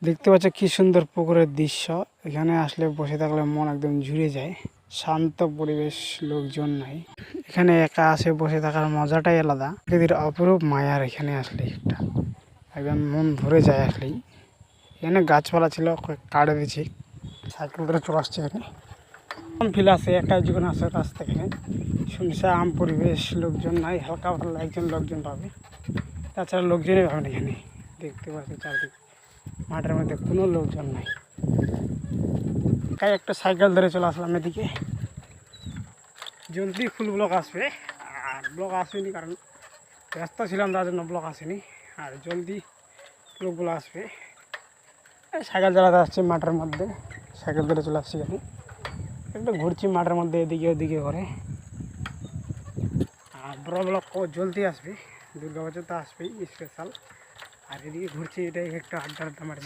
দেখতে পাচ্ছ কি সুন্দর পুকুরের দৃশ্য। এখানে আসলে বসে থাকলে মন একদম জুড়ে যায়। শান্ত পরিবেশ, লোকজন নাই। এখানে একা আসে বসে থাকার মজাটাই আলাদা। প্রকৃতির অপরূপ মায়ার এখানে আসলে একটা একদম মন ভরে যায় আসলেই। এখানে গাছপালা ছিল, কাটে দিয়েছি। সাইকেল ধরে চলে আসছে। এখানে ফিল আছে, একা যখন আসে রাস্তা এখানে শুনশান পরিবেশ, লোকজন নাই। হালকা পাতলা একজন লোকজন পাবে, তাছাড়া লোকজনই পাবে না এখানে। দেখতে পাচ্ছি চারদিকে মাঠের মধ্যে কোনো লোকজন নাই। তাই একটা সাইকেল ধরে চলে আসলাম এদিকে। জলদি ফুল ব্লক আসবে, আর ব্লক আসেনি কারণ ব্যস্ত ছিলাম, তার জন্য ব্লক আসেনি। আর জলদি লোকগুলো আসবে। সাইকেল চালাতে আসছে মাঠের মধ্যে, সাইকেল ধরে চলে আসছি। এখানে একটু ঘুরছি মাঠের মধ্যে, এদিকে ওদিকে করে। আর বড় ব্লক জলদি আসবে, দুর্গা পুজো তো আসবেই স্পেশাল। আর এদিকে ঘুরছি, এটাই একটা আড্ডা মারছি।